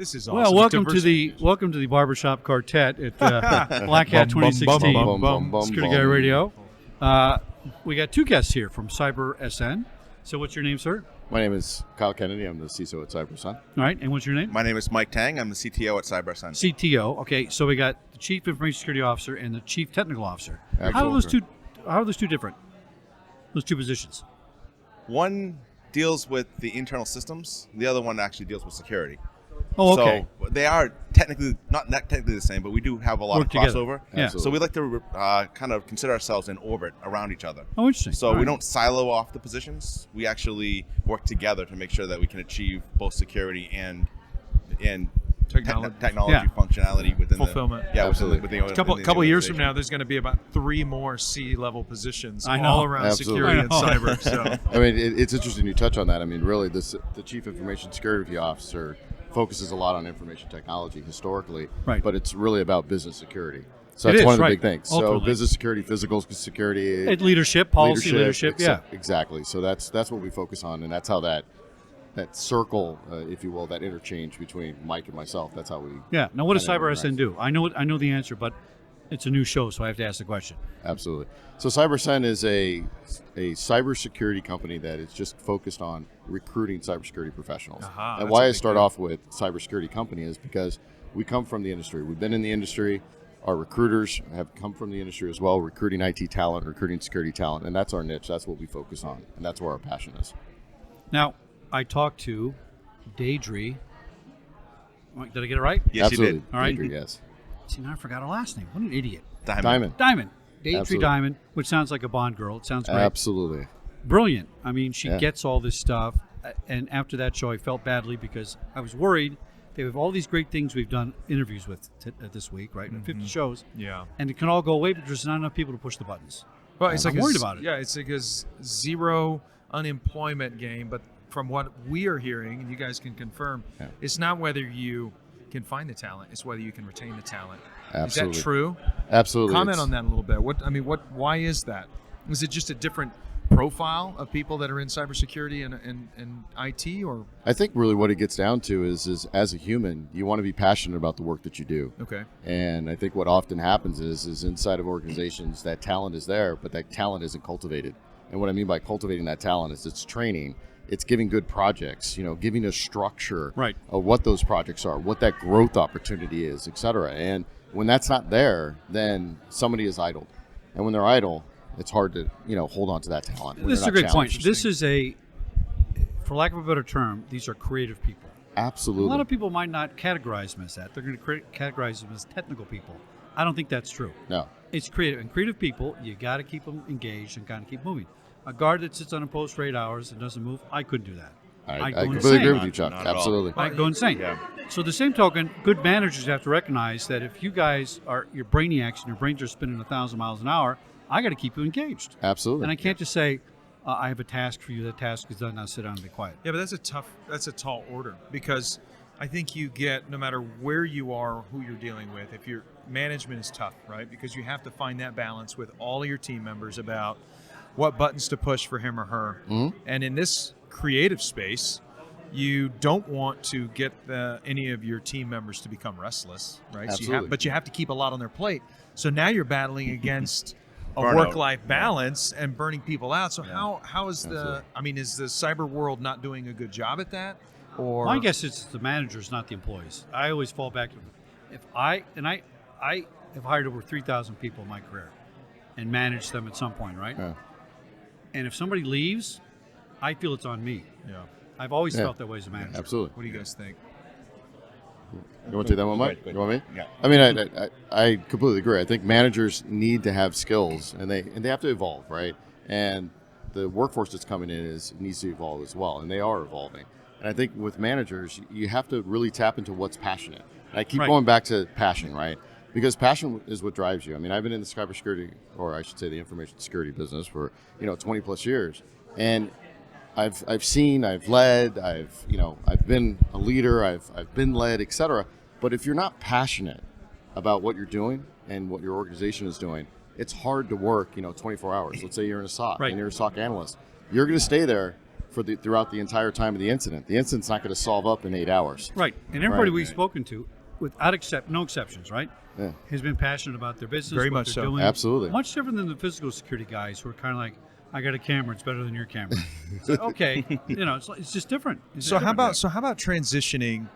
This is awesome. Well, welcome to the Barbershop Quartet at Black Hat 2016 Security Guy Radio. We got two guests here from Cyber SN. So what's your name, sir? My name is Kyle Kennedy. I'm the CISO at CyberSun. All right, and what's your name? My name is Mike Tang. I'm the CTO at CyberSun. CTO. Okay, so we got the Chief Information Security Officer and the Chief Technical Officer. Absolutely. How are those two different? Those two positions. One deals with the internal systems. The other one actually deals with security. Oh, okay. So they are technically not technically the same, but we do have a lot Work of together. crossover. Yeah. So we like to kind of consider ourselves in orbit around each other. Oh, interesting. So All we right. don't silo off the positions. We actually work together to make sure that we can achieve both security and Technology. technology functionality within Fulfillment. Absolutely. A couple years from now, there's going to be about 3 more C-level positions I know. all around Absolutely. security and cyber. So I mean, it's interesting you touch on that. I mean, really, the Chief Information Security Officer focuses a lot on information technology historically, Right. but it's really about business security. So It that's is, one of the right. big things. Ultimately. So business security, physical security, Leadership, policy leadership, yeah. Exactly. So that's what we focus on, and that's how that circle, if you will, that interchange between Mike and myself, that's how we... Yeah. Now, what does kinda Cyber SN interact. do? I know the answer, but it's a new show, so I have to ask the question. Absolutely. So CyberSun is a cybersecurity company that is just focused on recruiting cybersecurity professionals. Aha, and that's why a I big start deal. off with cybersecurity company is because we come from the industry. We've been in the industry. Our recruiters have come from the industry as well, recruiting IT talent, recruiting security talent, and that's our niche. That's what we focus on, and that's where our passion is. Now, I talked to Daedry. Did I get it right? Yes, Absolutely. you did. All right. Baker, yes. See, now I forgot her last name. What an idiot. Diamond. Diamond. Daedry Absolutely. Diamond, which sounds like a Bond girl. It sounds great. Absolutely. Brilliant. I mean, she Yeah. gets all this stuff. And after that show, I felt badly because I was worried. They have all these great things we've done interviews with this week, right? 50 shows. yeah. And it can all go away because there's not enough people to push the buttons. Well, it's I'm like worried about it. Yeah, it's like a zero unemployment game. But from what we are hearing, and you guys can confirm, Yeah. it's not whether you can find the talent; it's whether you can retain the talent. Absolutely. Is that true? Absolutely. Comment It's- on that a little bit. Why is that? Is it just a different profile of people that are in cybersecurity and IT, or I think really what it gets down to is as a human, you want to be passionate about the work that you do. okay? And I think what often happens is inside of organizations that talent is there, but that talent isn't cultivated. And what I mean by cultivating that talent is it's training, it's giving good projects, giving a structure Right. of what those projects are, what that growth opportunity is, et cetera. And when that's not there, then somebody is idle. And when they're idle, it's hard to, hold on to that talent. when This is they're a not great point. challenged. This is for lack of a better term, these are creative people. Absolutely. A lot of people might not categorize them as that. They're going to categorize them as technical people. I don't think that's true. No. It's creative. And creative people, you got to keep them engaged and kind of keep moving. A guard that sits on a post for 8 hours and doesn't move, I couldn't do that. I I'd go completely insane. agree with you, Chuck. Not at all. Absolutely. I'd go insane. Yeah. So the same token, good managers have to recognize that if you guys you're brainiacs and your brains are spinning 1,000 miles an hour, I got to keep you engaged. Absolutely. And I can't just say, I have a task for you. That task is done. Now sit down and be quiet. Yeah, but that's a tall order, because I think you get, no matter where you are or who you're dealing with, if your management is tough, right? Because you have to find that balance with all of your team members about what buttons to push for him or her. Mhm. And in this creative space, you don't want to get any of your team members to become restless, right? Absolutely. But you have to keep a lot on their plate. So now you're battling against a Burnout. work-life balance and burning people out. So how is Absolutely. is the cyber world not doing a good job at that? Or My guess is the managers, not the employees. I always fall back to I have hired over 3,000 people in my career and managed them at some point, right? Yeah. And if somebody leaves, I feel it's on me. Yeah. I've always Yeah. felt that way as a manager. Absolutely. What do you guys think? You want to take that one, Mike? Go ahead. You want me? Yeah. I mean, I completely agree. I think managers need to have skills, and they have to evolve, right? And the workforce that's coming in needs to evolve as well, and they are evolving. And I think with managers, you have to really tap into what's passionate. And I keep Right. going back to passion, right? Because passion is what drives you. I mean, I've been in the cybersecurity, or I should say the information security business for 20 plus years, and I've seen, I've led, I've been a leader, I've been led, etc. But if you're not passionate about what you're doing and what your organization is doing, it's hard to work 24 hours. Let's say you're in a SOC Right. and you're a SOC analyst. You're going to stay there throughout the entire time of the incident. The incident's not going to solve up in 8 hours. Right. And everybody Right. we've spoken to, no exceptions, right, Yeah. has been passionate about their business, Very what much they're so. doing. Absolutely. Much different than the physical security guys who are kind of like, I got a camera, it's better than your camera. So, okay, it's just different. It's So just how different. about transitioning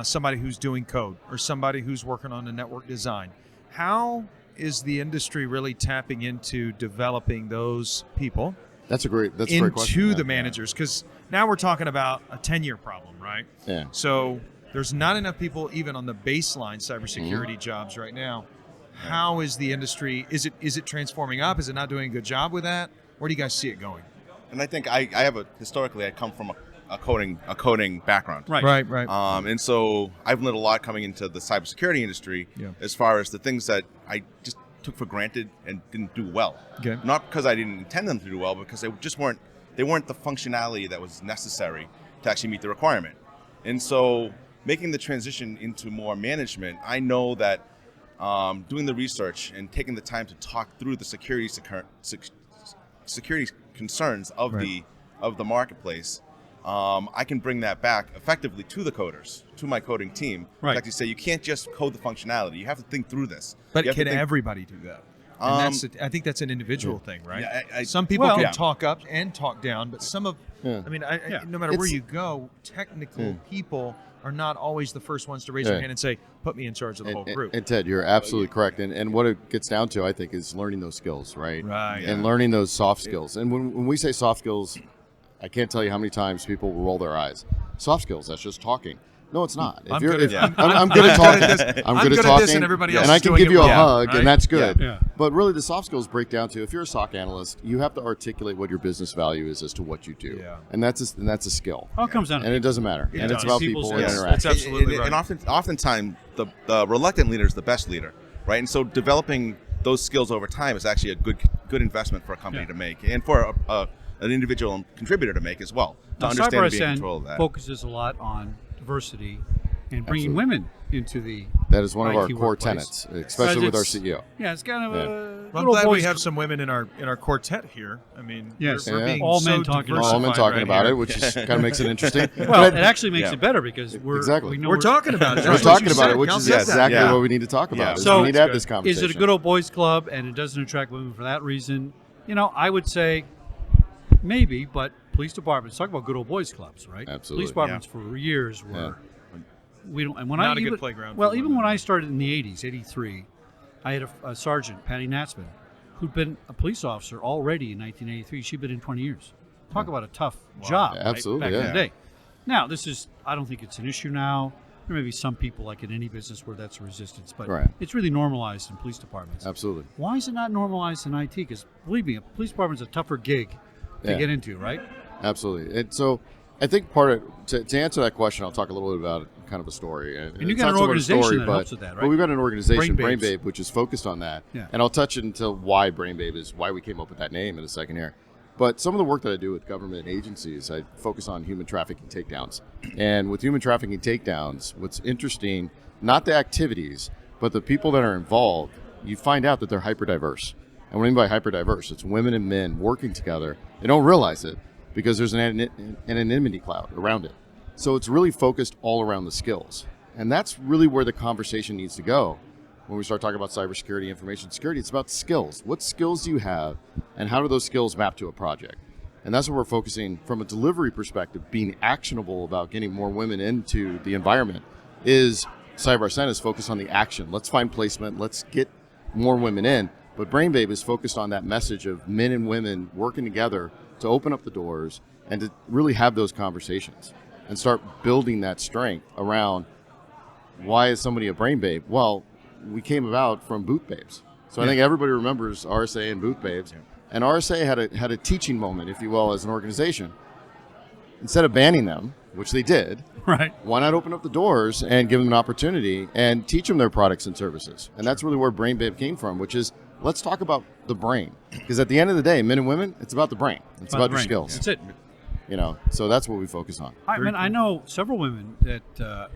somebody who's doing code or somebody who's working on the network design? How is the industry really tapping into developing those people That's a great question. into Yeah. the managers? Because now we're talking about a 10-year problem, right? Yeah. So there's not enough people even on the baseline cybersecurity jobs right now. How is the industry? Is it transforming up? Is it not doing a good job with that? Where do you guys see it going? And I think I historically I come from a coding background. Right. And so I've learned a lot coming into the cybersecurity industry Yeah. as far as the things that I just took for granted and didn't do well. Okay. Not because I didn't intend them to do well, because they just weren't the functionality that was necessary to actually meet the requirement. And so making the transition into more management, I know that doing the research and taking the time to talk through the security concerns of the marketplace, I can bring that back effectively to the coders, to my coding team. Right. Like you say, you can't just code the functionality. You have to think through this. But You have to can think- everybody do that? And I think that's an individual thing, right? Yeah, some people Well- can Yeah. talk up and talk down, but some of, Yeah. I mean, Yeah. no matter where It's- you go, technical people are not always the first ones to raise Yeah. their hand and say, "Put me in charge of the whole group." And Ted, you're absolutely correct. And what it gets down to, I think, is learning those skills, right? Right. And learning those soft skills. And when we say soft skills, I can't tell you how many times people will roll their eyes. Soft skills, that's just talking. No, it's not. I'm good at- I'm good at talking. I'm I'm good good at at this talking, and everybody else and I is can doing give it you a well, hug, right? and that's good. Yeah. But really, the soft skills break down to, if you're a SOC analyst, you have to articulate what your business value is as to what you do, Yeah. and that's a skill. All comes down to And it doesn't matter. It And it's does. about People's people and skills. It's interaction. absolutely right. And oftentimes the reluctant leader is the best leader, right? And so developing those skills over time is actually a good investment for a company to make, and for an individual contributor to make as well, to Now, understand and be in CyberSN control of that. focuses a lot on diversity and bringing Absolutely. women into the That is one of our IT core workplace. tenets, especially with our Because CEO. Yeah, it's kind of Yeah. a Well, I'm little glad we boys have some women in our quartet here. I mean, Yes. we're Yeah. being All so men talking about it. All men diversified talking right about here. it, which is kind of makes it interesting. Well, it But actually makes Yeah. it better because Exactly. we know We're talking about it. we're That's what talking you about said. it, which Cal is said that. exactly Yeah. what we need to talk about. Yeah. is So we need to have this conversation. Is it a good old boys club and it doesn't attract women for that reason? I would say maybe, but police departments talk about good old boys clubs, right? Absolutely. Police departments for years were. Yeah. We don't. And when Not I a good even, playground Well, for even women. when I started in the '80s, '83, I had a sergeant, Patty Natzman, who'd been a police officer already in 1983. She'd been in 20 years. Talk about a tough job, Yeah, right, absolutely, back in yeah. the day. Now, I don't think it's an issue now. There may be some people, like in any business, where that's a resistance, but Right. it's really normalized in police departments. Absolutely. Why is it not normalized in IT? Because believe me, a police department's a tougher gig to Yeah. get into, right? Absolutely. And so I think part of to answer that question, I'll talk a little bit about kind of a story. And you it's got not an so much a organization story, that but, helps with that, right? But we've got an organization, Brain Brain Babes. Babe, which is focused on that. Yeah. And I'll touch into why Brain Babe is, why we came up with that name in a second here. But some of the work that I do with government agencies, I focus on human trafficking takedowns. And with human trafficking takedowns, what's interesting, not the activities, but the people that are involved, you find out that they're hyper-diverse. And what I mean by hyper-diverse, it's women and men working together. They don't realize it because there's an anonymity cloud around it. So it's really focused all around the skills. And that's really where the conversation needs to go. When we start talking about cybersecurity, information security, it's about skills. What skills do you have, and how do those skills map to a project? And that's what we're focusing from a delivery perspective, being actionable about getting more women into the environment. Is CyberSN is focused on the action. Let's find placement. Let's get more women in. But Brain Babe is focused on that message of men and women working together to open up the doors and to really have those conversations and start building that strength around why is somebody a Brain Babe? Well, we came about from Boot Babes. So I think everybody remembers RSA and Boot Babes. And RSA had a teaching moment, if you will, as an organization. Instead of banning them, which they did, Right. why not open up the doors and give them an opportunity and teach them their products and services? And that's really where Brain Babe came from, which is let's talk about the brain. Because at the end of the day, men and women, it's about the brain. It's about the your brain. skills. That's it. So that's what we focus on. I know several women that,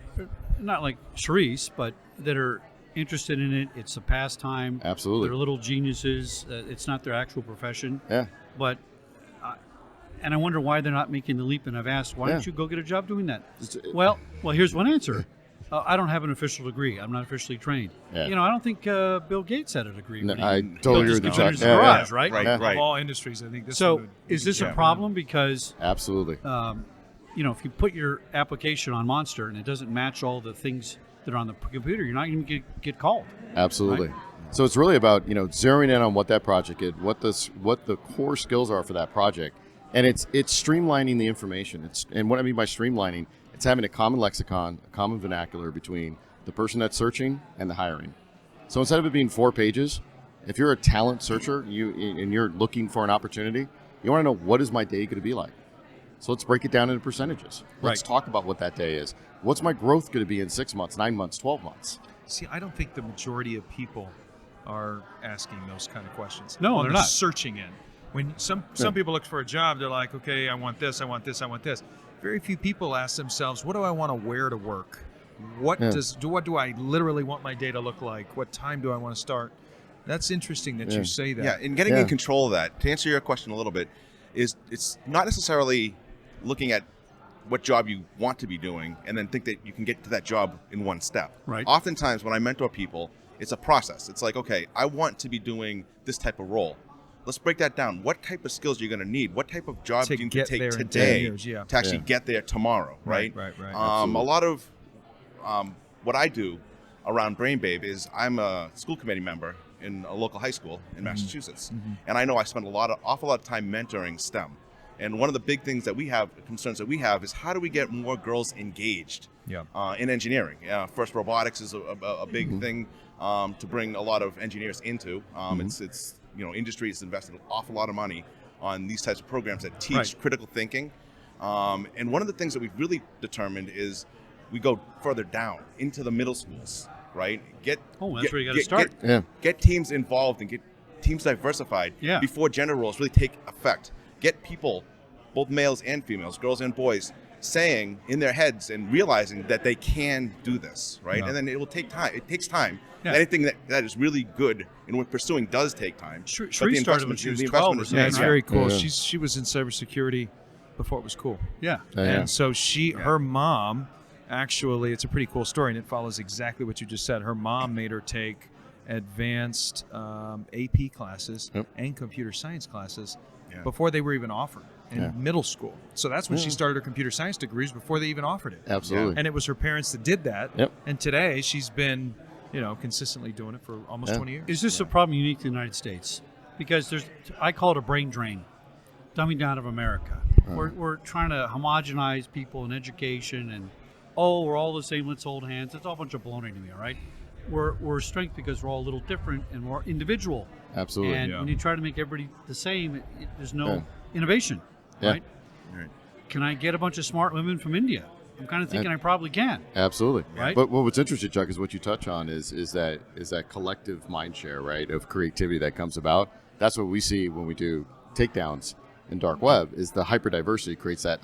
not like Charisse, but that are interested in it. It's a pastime. Absolutely. They're little geniuses. It's not their actual profession. Yeah. But And I wonder why they're not making the leap. And I've asked, why Yeah. don't you go get a job doing that? Well, here's one answer. I don't have an official degree. I'm not officially trained. Yeah. I don't think Bill Gates had a degree. No, when he I built totally his agree with computer in you, his Chuck. Yeah, garage, yeah. right? Right, Yeah. right. Of all industries, I think this So one would is this a yeah. problem? Because Absolutely. if you put your application on Monster and it doesn't match all the things that are on the computer, you're not going to get called. Absolutely. Right. So it's really about zeroing in on what that project is, what the core skills are for that project, and it's streamlining the information. And what I mean by streamlining, it's having a common lexicon, a common vernacular between the person that's searching and the hiring. So instead of it being 4 pages, if you're a talent searcher and you're looking for an opportunity, you want to know, what is my day going to be like? So let's break it down into percentages. Let's Right. talk about what that day is. What's my growth going to be in 6 months, 9 months, 12 months? See, I don't think the majority of people are asking those kind of questions. No, on they're the not. searching end. When some people look for a job, they're like, okay, I want this, I want this, I want this. Very few people ask themselves, what do I want to wear to work? What do I literally want my day to look like? What time do I want to start? That's interesting that you say that. Yeah, and getting in control of that, to answer your question a little bit, is it's not necessarily looking at what job you want to be doing and then think that you can get to that job in one step. Right. Oftentimes when I mentor people, it's a process. It's like, okay, I want to be doing this type of role. Let's break that down. What type of skills are you going to need? What type of job To do you need get to take there in 10 today years, yeah. to actually get there tomorrow, right? Right. A lot of what I do around Brain Babe is I'm a school committee member in a local high school in Massachusetts. And I know I spend awful lot of time mentoring STEM. And one of the big things that we have, concerns that we have, is how do we get more girls engaged in engineering? First, robotics is a big thing to bring a lot of engineers into. It's industry has invested an awful lot of money on these types of programs that teach critical thinking. And one of the things that we've really determined is we go further down into the middle schools, right? That's where you got to start. Get teams involved and get teams diversified before gender roles really take effect. Get people, both males and females, girls and boys, saying in their heads and realizing that they can do this, right? And then it will take time. It takes time. Anything that is really good and worth pursuing does take time. Sheree started when she was 12 or something. Yeah, it's very cool. Yeah. She was in cybersecurity before it was cool. Yeah. And so her mom, actually, it's a pretty cool story, and it follows exactly what you just said. Her mom made her take advanced AP classes and computer science classes before they were even offered in middle school. So that's when she started her computer science degrees, before they even offered it. Absolutely. And it was her parents that did that. Yep. And today she's been, consistently doing it for almost 20 years. Is this a problem unique to the United States? Because I call it a brain drain, dumbing down of America. We're trying to homogenize people in education, and we're all the same, let's hold hands. It's all a bunch of baloney to me, all right? We're strength because we're all a little different and more individual. Absolutely. And when you try to make everybody the same, there's no innovation, right? Can I get a bunch of smart women from India? I'm kind of thinking I probably can. Absolutely. Right? But what's interesting, Chuck, is what you touch on is that collective mind share, right, of creativity that comes about. That's what we see when we do takedowns in dark web, is the hyperdiversity creates that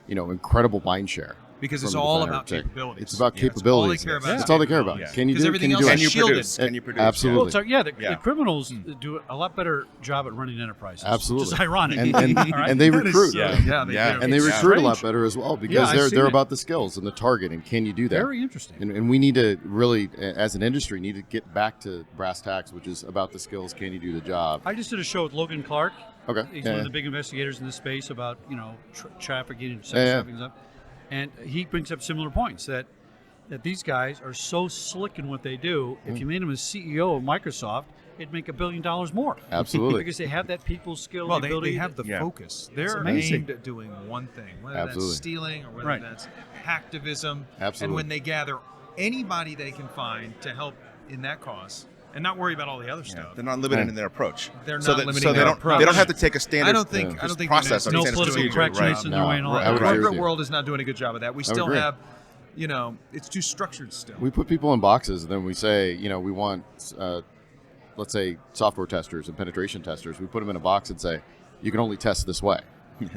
incredible mind share. Because it's from the all defender about take. capabilities. It's about Yeah, capabilities. That's all they care about. That's all they care about. Yeah. Can you Because do it? everything Can you else do is it? shielded. Can you produce? Absolutely. Well, the criminals do a lot better job at running enterprises. Absolutely. Which is ironic. And All right? they recruit. They And they do. recruit a lot strange. better as well, Yeah, because I've seen they're it. about the skills and the target, and can you do that? Very interesting. And we need to really, as an industry, need to get back to brass tacks, which is about the skills. Can you do the job? I just did a show with Logan Clark. Okay. He's Yeah. one of the big investigators in this space about trafficking and sex Yeah. trafficking and stuff. And he brings up similar points that these guys are so slick in what they do. If you made them a CEO of Microsoft, it'd make $1 billion more. Absolutely. Because they have that people skill. Well, the they ability have the Yeah. focus. They're amazing. aimed at doing one thing, whether Absolutely. that's stealing or whether Right. that's hacktivism. Absolutely. And when they gather anybody they can find to help in that cause and not worry about all the other stuff. They're not limited in their approach. They're so not that, limiting so they their don't. approach. They don't have to take a standard. I don't think process the or no standard political procedure, correctness right? in their way and all I that. would The agree with corporate you. world is not doing a good job of that. We would still agree. have, it's too structured still. We put people in boxes, and then we say, we want, let's say, software testers and penetration testers. We put them in a box and say, you can only test this way.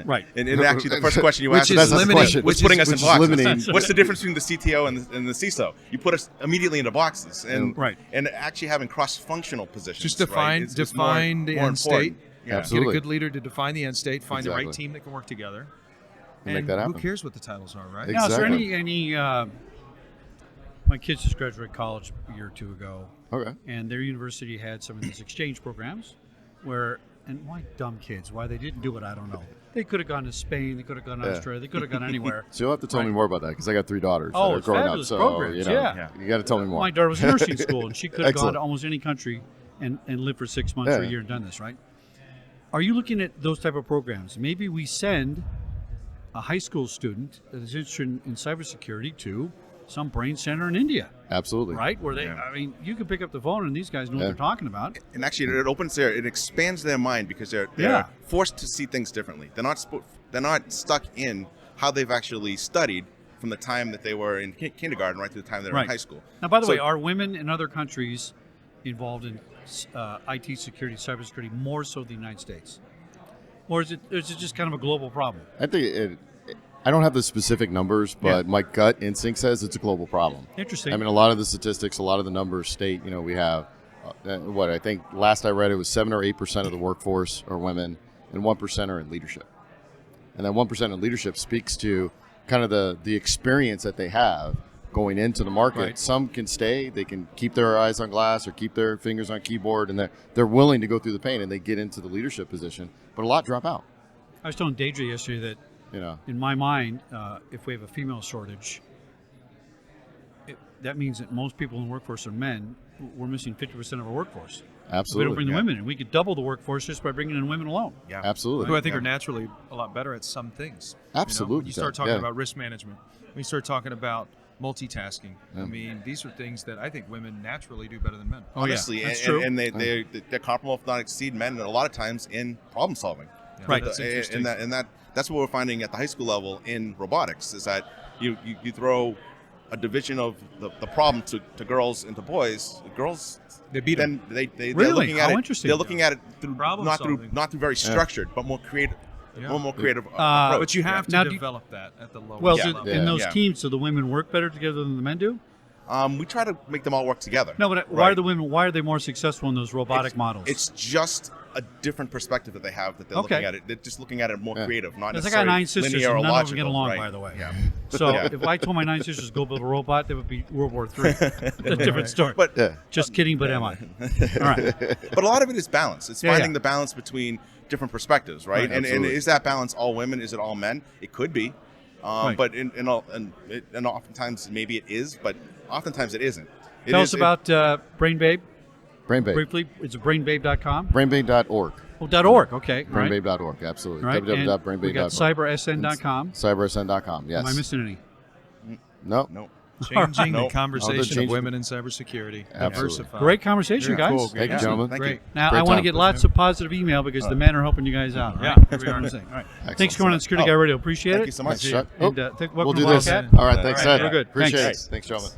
Right. And actually, the first question you Which asked is was limiting- question. what's putting us in which is boxes. limiting. What's the difference between the CTO and the CISO? You put us immediately into boxes, and Right. and actually having cross-functional positions. Just right, define is more the more end state. important. Yeah. Absolutely. Get a good leader to define the end state, find the Exactly. right team that can work together, And make and that who happen. cares what the titles are, right? Now, is there Exactly. any my kids just graduated college a year or two ago, Okay. and their university had some of these exchange programs where, and why dumb kids, why they didn't do it, I don't know. They could have gone to Spain, they could have gone to Yeah. Australia, they could have gone anywhere. So you'll have to tell me Right. more about that because I got 3 daughters Oh, that are it's growing up. fabulous So programs, you know, yeah. you got to tell me more. My daughter was in nursing school, and she could have gone Excellent. to almost any country and lived for 6 months or a Yeah. year and done this, right? Are you looking at those type of programs? Maybe we send a high school student that is interested in cybersecurity to some brain center in India, Absolutely. right? Where they, Yeah. I mean, you can pick up the phone and these guys know what Yeah. they're talking about. And actually, it expands their mind because they're Yeah. forced to see things differently. They're not stuck in how they've actually studied from the time that they were in kindergarten right to the time they were Right. in high school. Now, by the So- way, are women in other countries involved in IT security, cybersecurity, more so than the United States? Or is it just kind of a global problem? I think I don't have the specific numbers, but my gut instinct says it's a global problem. Interesting. I mean, a lot of the statistics, a lot of the numbers state, we have what I think last I read it was 7 or 8% of the workforce are women, and 1% are in leadership. And that 1% in leadership speaks to kind of the experience that they have going into the market. Right. Some can stay, they can keep their eyes on glass or keep their fingers on keyboard, and they're willing to go through the pain and they get into the leadership position. But a lot drop out. I was telling Deidre yesterday that in my mind, if we have a female shortage, that means that most people in the workforce are men. We're missing 50% of our workforce. We Absolutely. don't bring the women in. We could double the workforce just by bringing in women alone. Yeah. Absolutely. Who I think are naturally a lot better at some things. Absolutely. When you start talking Yeah. about risk management, when you start talking about multitasking, Yeah. I mean, these are things that I think women naturally do better than men. Oh, yeah, Honestly, that's and, true. and they're comparable, if not exceed men, a lot of times in problem solving. Yeah, Right. That's interesting. That's what we're finding at the high school level in robotics is that you throw a division of the problem to girls and to boys. Girls They beat then them. they're Really? looking at How it. interesting. They're looking at it through Problem not solving. through very structured, but more creative. Yeah. More creative approach. But you have to Now, do- develop that at the lower Well, Yeah. level. in those Yeah. teams, do the women work better together than the men do? We try to make them all work together. No, but why are the women? Why are they more successful in those robotic models? It's just a different perspective that they have that they're Okay. looking at it. They're just looking at it more Yeah. creative, not Because I got necessarily 9 sisters, linear and or none of logical. them get along, right. by the way. Yeah. So Yeah. if I told my 9 sisters to go build a robot, that would be World War III. That's a different story. But Yeah. Just kidding, but am I? All right. but a lot of it is balance. It's Yeah, finding yeah. the balance between different perspectives, right? Right, and absolutely. is that balance all women? Is it all men? It could be, Right. but and oftentimes maybe it is, but oftentimes it isn't. Tell us about Brain Babe Brain Babe. briefly. It's brainbabe.com. Brainbabe.org. Oh, .org. Okay. All right. Brainbabe.org. Absolutely. All right. And we got www.brainbabe.org. cybersn.com. cybersn.com. Yes. Am I missing any? No. no. Changing the Nope. conversation changing- of women in cybersecurity. Absolutely. Diversify. Great conversation, Yeah, guys. cool. Thank you, Yeah. gentlemen. Thank you. Great. Now, Great I want to time. get lots of positive email because the men are helping you guys out. Yeah, Right? we That's what are. I'm saying. All right. Excellent. Thanks for coming on Security Oh. Guy Radio. Appreciate Thank it. you so much. Thanks, Chuck. And, Oh, welcome we'll to do this. Wildcat. All right. Thanks, All right, Ed. we're good. Appreciate Thanks. it. Thanks, gentlemen.